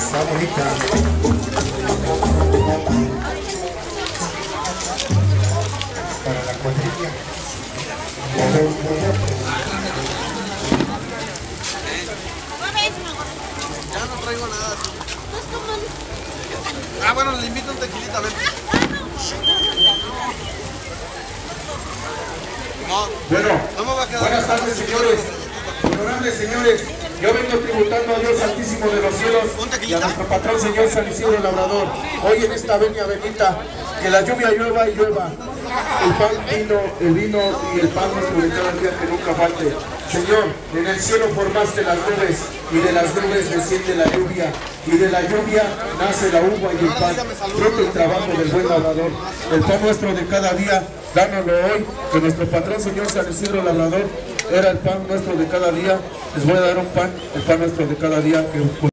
Está bonita. Para la cuadrilla. Ya no traigo nada. Ah, bueno, le invito un tequilita, a ver. No, Bueno, no me va a quedar. buenas tardes, señores. Honorables señores, yo vengo tributando a Dios Altísimo de los cielos y a nuestro patrón, señor San Isidro Labrador. Hoy en esta venia bendita, que la lluvia llueva y llueva, el pan, el vino y el pan nuestro de cada día que nunca falte. Señor, en el cielo formaste las nubes y de las nubes desciende la lluvia y de la lluvia nace la uva y el pan, fruto y trabajo del buen labrador. El pan nuestro de cada día, dánoslo hoy, que nuestro patrón, señor San Isidro Labrador, era el pan nuestro de cada día. Les voy a dar un pan, el pan nuestro de cada día que